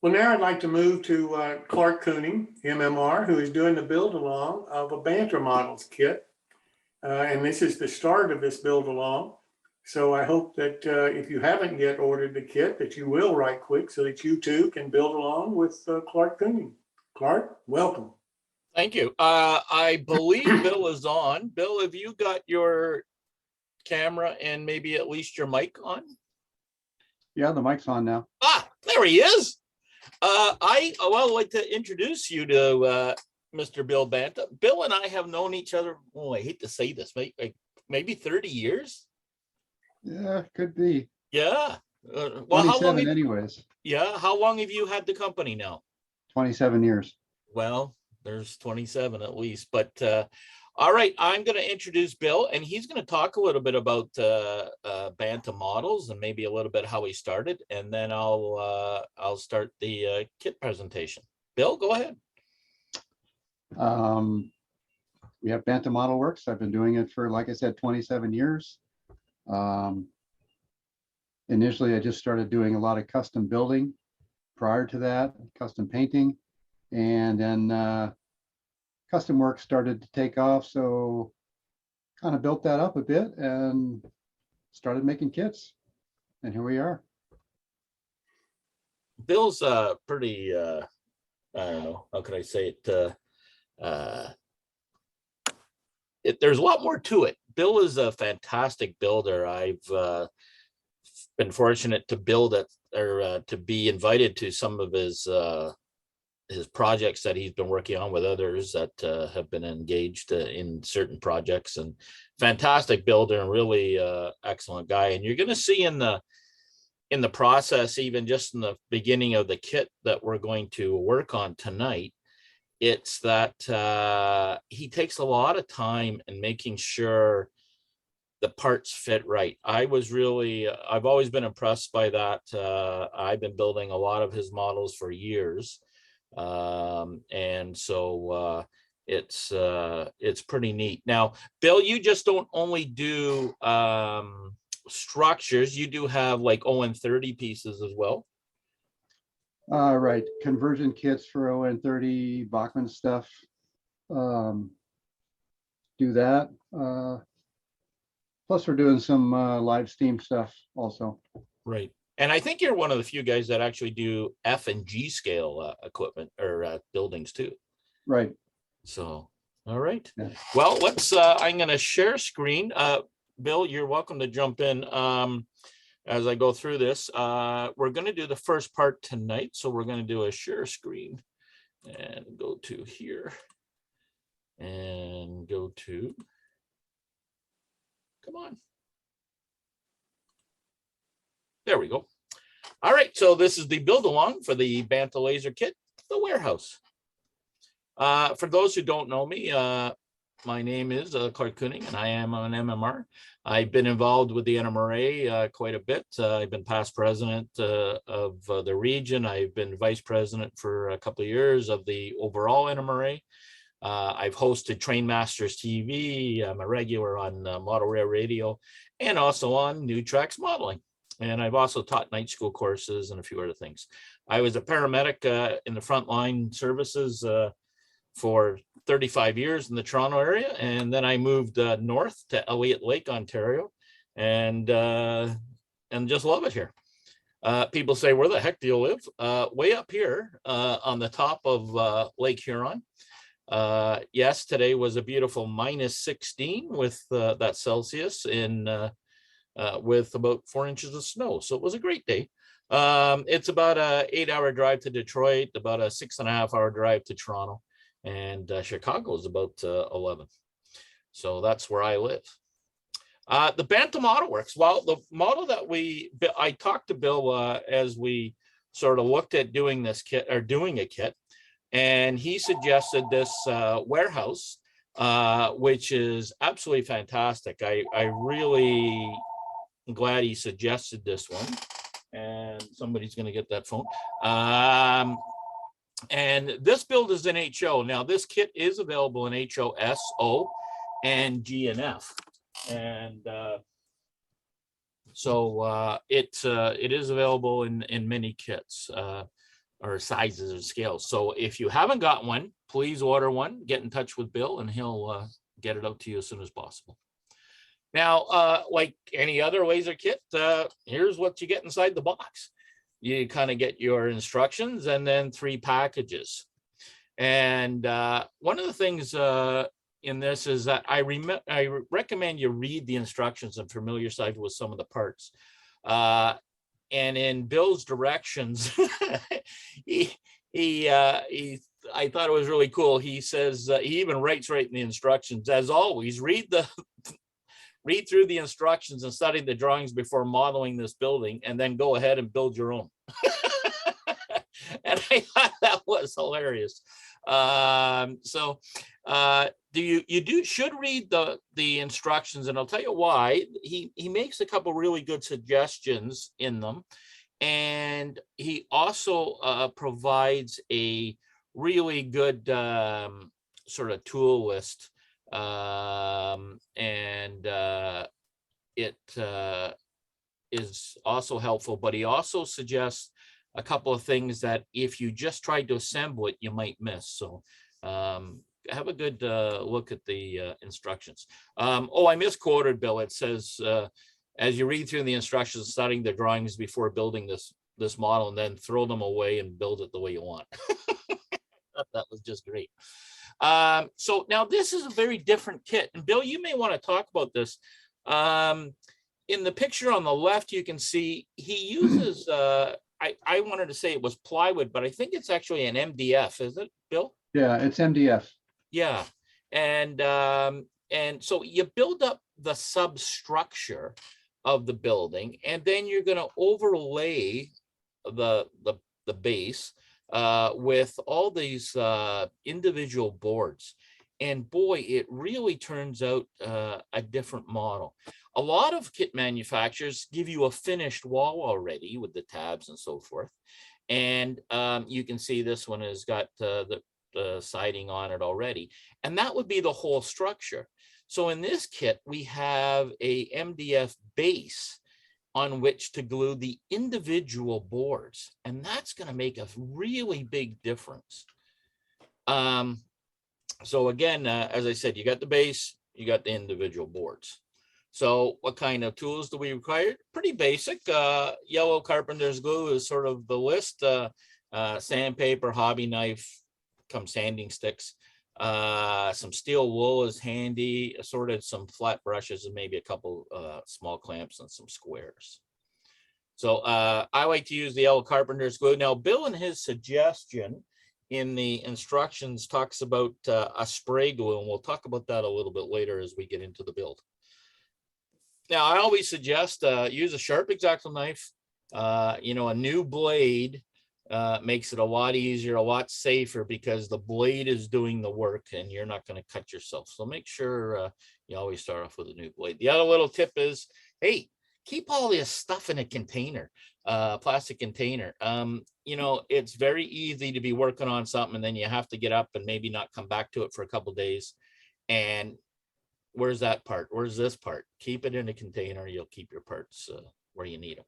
Well, now I'd like to move to Clark Kooning, MMR, who is doing the build along of a Banta Models kit. And this is the start of this build along. So I hope that if you haven't yet ordered the kit, that you will right quick so that you too can build along with Clark Kooning. Clark, welcome. Thank you. I believe Bill is on. Bill, have you got your camera and maybe at least your mic on? Yeah, the mic's on now. Ah, there he is. I'd like to introduce you to Mr. Bill Banta. Bill and I have known each other, I hate to say this, maybe 30 years. Yeah, could be. Yeah. Well, how long anyways? Yeah. How long have you had the company now? 27 years. Well, there's 27 at least, but all right, I'm going to introduce Bill, and he's going to talk a little bit about Banta Models and maybe a little bit how he started, and then I'll start the kit presentation. Bill, go ahead. We have Banta Modelworks. I've been doing it for, like I said, 27 years. Initially, I just started doing a lot of custom building. Prior to that, custom painting, and then custom work started to take off. So kind of built that up a bit and started making kits. And here we are. Bill's pretty, I don't know, how can I say it? There's a lot more to it. Bill is a fantastic builder. I've been fortunate to build it or to be invited to some of his projects that he's been working on with others that have been engaged in certain projects, and fantastic builder and really excellent guy. And you're going to see in the process, even just in the beginning of the kit that we're going to work on tonight, it's that he takes a lot of time in making sure the parts fit right. I've always been impressed by that. I've been building a lot of his models for years. And so it's pretty neat. Now, Bill, you just don't only do structures, you do have like ON30 pieces as well. Right, conversion kits for ON30 Bachmann stuff. Do that. Plus, we're doing some live steam stuff also. Right. And I think you're one of the few guys that actually do F and G scale equipment or buildings too. Right. So, all right. Yeah. Well, I'm going to share screen. Bill, you're welcome to jump in as I go through this. We're going to do the first part tonight. So we're going to do a share screen and go to here and go to, come on. There we go. All right, so this is the build along for the Banta laser kit, the warehouse. For those who don't know me, my name is Clark Kooning, and I am an MMR. I've been involved with the NMRA quite a bit. I've been past president of the region. I've been vice president for a couple of years of the overall NMRA. I've hosted Train Masters TV. I'm a regular on Model Rail Radio and also on New Tracks Modeling. And I've also taught night school courses and a few other things. I was a paramedic in the frontline services for 35 years in the Toronto area. And then I moved north to Elliott Lake, Ontario, and just love it here. People say, where the heck do you live? Way up here on the top of Lake Huron. Yes, today was a beautiful -16 with that Celsius with about 4 inches of snow. So it was a great day. It's about an 8-hour drive to Detroit, about a 6.5-hour drive to Toronto, and Chicago is about 11. So that's where I live. The Banta Modelworks. Well, the model that I talked to Bill as we sort of looked at doing this kit or doing a kit, and he suggested this warehouse, which is absolutely fantastic. I really am glad he suggested this one, and somebody's going to get that phone. And this build is in HO. Now, this kit is available in HO, SO, and G and F. And so it is available in many kits. or sizes or scales. So if you haven't got one, please order one, get in touch with Bill and he'll get it out to you as soon as possible. Now, like any other laser kit, here's what you get inside the box. You kind of get your instructions and then 3 packages. And one of the things in this is that I recommend you read the instructions and familiarize yourself with some of the parts. And in Bill's directions, I thought it was really cool. He says, he even writes right in the instructions, as always, read through the instructions and study the drawings before modeling this building, and then go ahead and build your own. And I thought that was hilarious. You should read the instructions, and I'll tell you why. He makes a couple really good suggestions in them, and he also provides a really good sort of tool list, it is also helpful. But he also suggests a couple of things that if you just tried to assemble it, you might miss. So have a good look at the instructions. Oh, I misquoted Bill. It says, as you read through the instructions, studying the drawings before building this model, and then throw them away and build it the way you want. That was just great. So now this is a very different kit. And Bill, you may want to talk about this. In the picture on the left, you can see he uses, I wanted to say it was plywood, but I think it's actually an MDF, is it, Bill? Yeah, it's MDF. Yeah. And so you build up the substructure of the building, and then you're going to overlay the base with all these individual boards. And boy, it really turns out a different model. A lot of kit manufacturers give you a finished wall already with the tabs and so forth. And you can see this one has got the siding on it already. And that would be the whole structure. So in this kit, we have a MDF base on which to glue the individual boards. And that's going to make a really big difference. So again, as I said, you got the base, you got the individual boards. So what kind of tools do we require? Pretty basic. Yellow carpenter's glue is sort of the list. Sandpaper, hobby knife, some sanding sticks. Some steel wool is handy, assorted some flat brushes, and maybe a couple small clamps and some squares. So I like to use the yellow carpenter's glue. Now, Bill, in his suggestion in the instructions, talks about a spray glue, and we'll talk about that a little bit later as we get into the build. Now, I always suggest use a sharp X-Acto knife. A new blade makes it a lot easier, a lot safer, because the blade is doing the work and you're not going to cut yourself. So make sure you always start off with a new blade. The other little tip is, hey, keep all this stuff in a container, plastic container. It's very easy to be working on something and then you have to get up and maybe not come back to it for a couple of days. And where's that part? Where's this part? Keep it in a container. You'll keep your parts where you need them.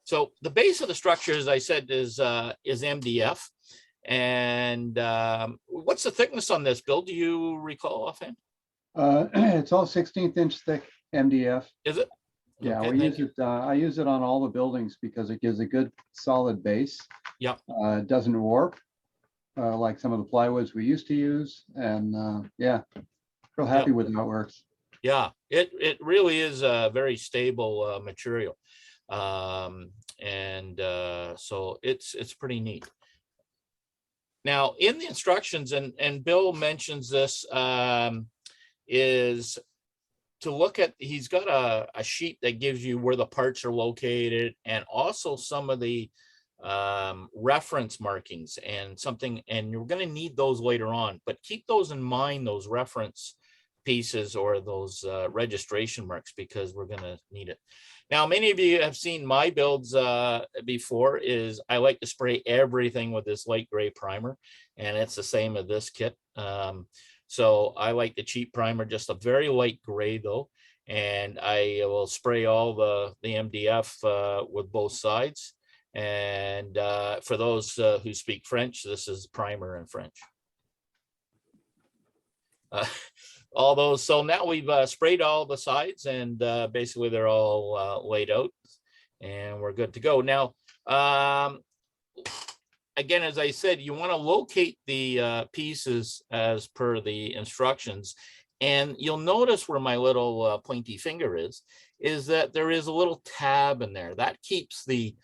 So the base of the structure, as I said, is MDF. And what's the thickness on this, Bill? Do you recall offhand? It's all 16th inch thick MDF. Is it? Yeah, Okay, we use it. I use it on all the buildings because it gives a good solid base. Yep. It doesn't warp like some of the plywoods we used to use. And yeah, real happy with how it works. Yeah, it really is a very stable material. So it's pretty neat. Now, in the instructions, and Bill mentions this, is to look at, he's got a sheet that gives you where the parts are located and also some of the reference markings and something, and you're going to need those later on, but keep those in mind, those reference pieces or those registration marks, because we're going to need it. Now, many of you have seen my builds before. Is I like to spray everything with this light gray primer, and it's the same with this kit. So I like the cheap primer, just a very light gray though, and I will spray all the MDF with both sides, And for those who speak French, this is primer in French. All those. So now we've sprayed all the sides, and basically they're all laid out, and we're good to go. Now, again, as I said, you want to locate the pieces as per the instructions. And you'll notice where my little pointy finger is that there is a little tab in there that keeps the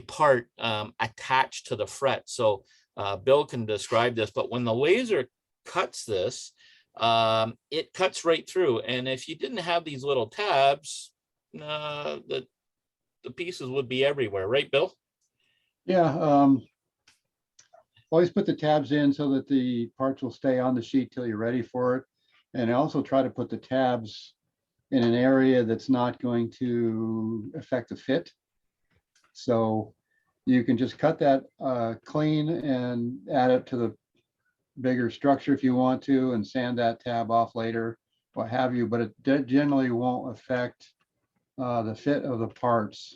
part attached to the fret. So Bill can describe this, but when the laser cuts this, it cuts right through. And if you didn't have these little tabs, the pieces would be everywhere, right, Bill? Yeah. Always put the tabs in so that the parts will stay on the sheet till you're ready for it. And also try to put the tabs in an area that's not going to affect the fit. So you can just cut that clean and add it to the bigger structure if you want to, and sand that tab off later, what have you, but it generally won't affect the fit of the parts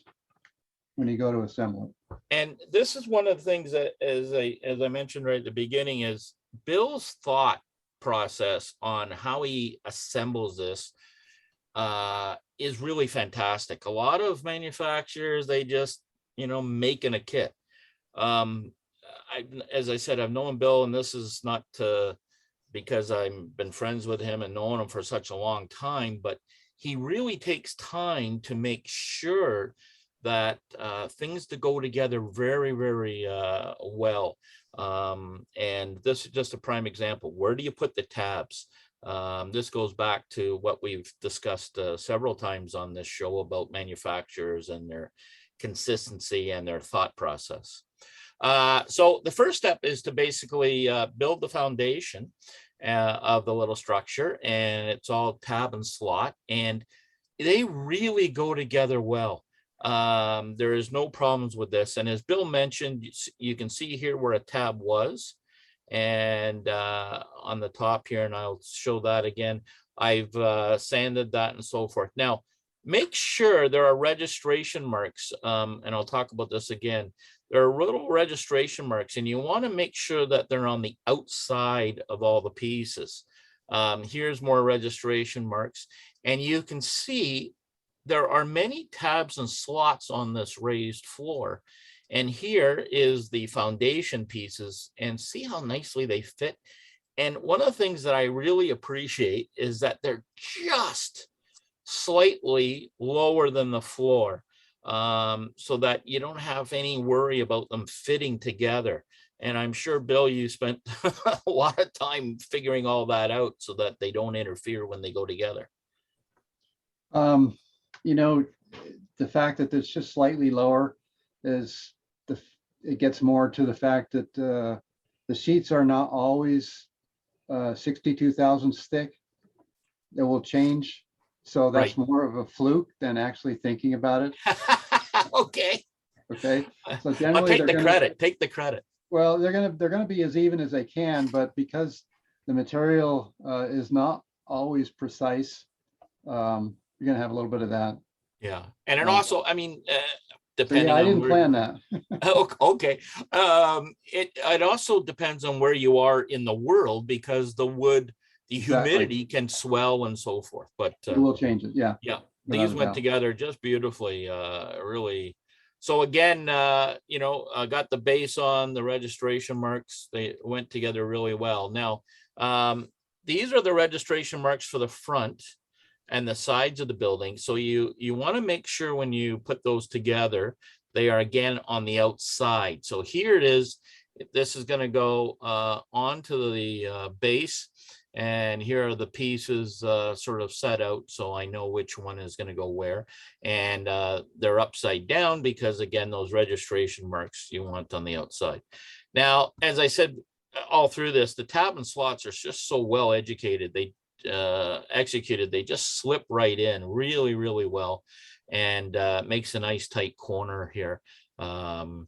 when you go to assemble it. And this is one of the things that, as I mentioned right at the beginning, is Bill's thought process on how he assembles this is really fantastic. A lot of manufacturers, they just, making a kit. As I said, I've known Bill, and this is not because I've been friends with him and known him for such a long time, but he really takes time to make sure that things to go together very, very well. And this is just a prime example. Where do you put the tabs? This goes back to what we've discussed several times on this show about manufacturers and their consistency and their thought process. So the first step is to basically build the foundation of the little structure, and it's all tab and slot, and they really go together well. There is no problems with this. And as Bill mentioned, you can see here where a tab was, and on the top here, and I'll show that again. I've sanded that and so forth. Now, make sure there are registration marks, and I'll talk about this again. There are little registration marks, and you want to make sure that they're on the outside of all the pieces. Here's more registration marks, and you can see there are many tabs and slots on this raised floor. And here is the foundation pieces, and see how nicely they fit. And one of the things that I really appreciate is that they're just slightly lower than the floor, so that you don't have any worry about them fitting together. And I'm sure, Bill, you spent a lot of time figuring all that out so that they don't interfere when they go together. The fact that it's just slightly lower is it gets more to the fact that the sheets are not always 62 thousandths thick. It will change. So that's Right. more of a fluke than actually thinking about it. Okay. Okay. So I'll generally take the credit. Take the credit. well, they're gonna be as even as they can, but because the material is not always precise, you're gonna have a little bit of that. Yeah. And it also, I mean, depending I on didn't where, plan that. Okay. It also depends on where you are in the world, because the wood, the Exactly. humidity can swell and so forth. But It will change it. Yeah. yeah, without these a went doubt. together just beautifully, really. So again, I got the base on the registration marks. They went together really well. Now, these are the registration marks for the front and the sides of the building. So you want to make sure when you put those together, they are again on the outside. So here it is. This is going to go onto the base, and here are the pieces sort of set out, so I know which one is going to go where. And they're upside down because, again, those registration marks you want on the outside. Now, as I said all through this, the tab and slots are just so well executed. They just slip right in really, really well, and makes a nice tight corner here, and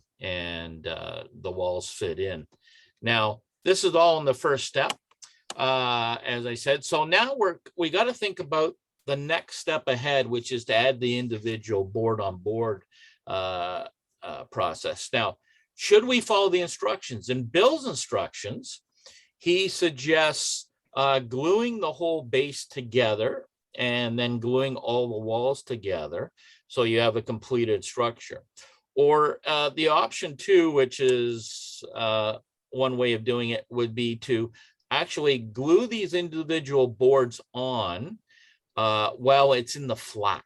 the walls fit in. Now, this is all in the first step, as I said. So now we got to think about the next step ahead, which is to add the individual board on board process. Now, should we follow the instructions? In Bill's instructions, he suggests gluing the whole base together and then gluing all the walls together so you have a completed structure. Or the option two, which is one way of doing it, would be to actually glue these individual boards on while it's in the flat.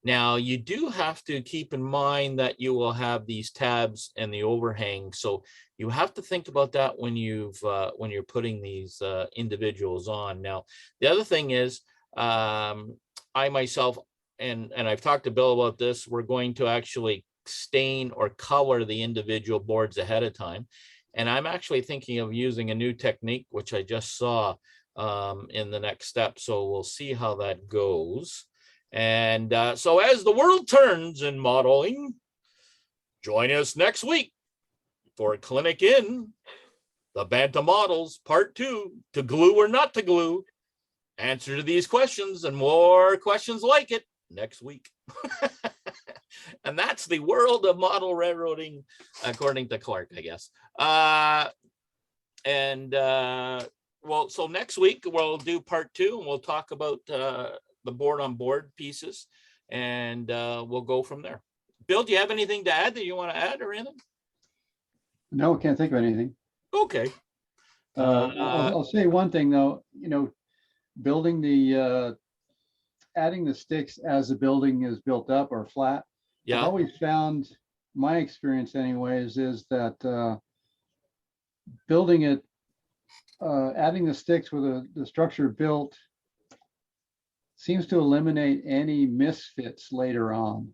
Now, you do have to keep in mind that you will have these tabs and the overhang. So you have to think about that when you're putting these individuals on. Now, the other thing is, I myself, and I've talked to Bill about this, we're going to actually stain or color the individual boards ahead of time. And I'm actually thinking of using a new technique, which I just saw in the next step. So we'll see how that goes. And so as the world turns in modeling, join us next week for Clinic In, the Banta Models Part 2, to glue or not to glue. Answer to these questions and more questions like it next week. And that's the world of model railroading, according to Clark, I guess. Well, so next week we'll do part 2 and we'll talk about the board on board pieces, and we'll go from there. Bill, do you have anything to add that you want to add or anything? No, can't think of anything. Okay. I'll say one thing though, you know, building the, adding the sticks as the building is built up or flat. Yeah. I've always found, my experience anyways, is that building it, adding the sticks with the structure built seems to eliminate any misfits later on.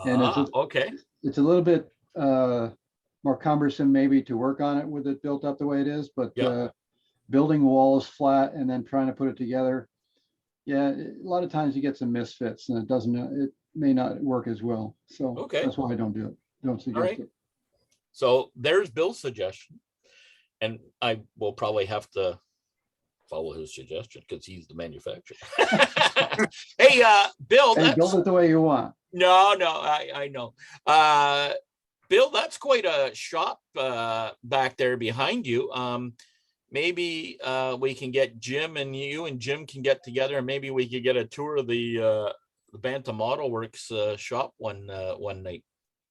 And okay. It's a little bit more cumbersome maybe to work on it with it built up the way it is, but building walls flat and then trying to put it together, yeah, a lot of times you get some misfits and it may not work as well. So that's why I don't do it. Don't suggest it. So there's Bill's suggestion, and I will probably have to follow his suggestion because he's the manufacturer. Hey, Bill, hey, build it the way you want. No, I know. Bill, that's quite a shop back there behind you. Maybe we can get Jim, and you and Jim can get together, and maybe we could get a tour of the Banta Modelworks shop one night.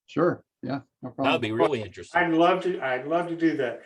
Sure. Yeah, no problem. That'd be really interesting. I'd love to do that.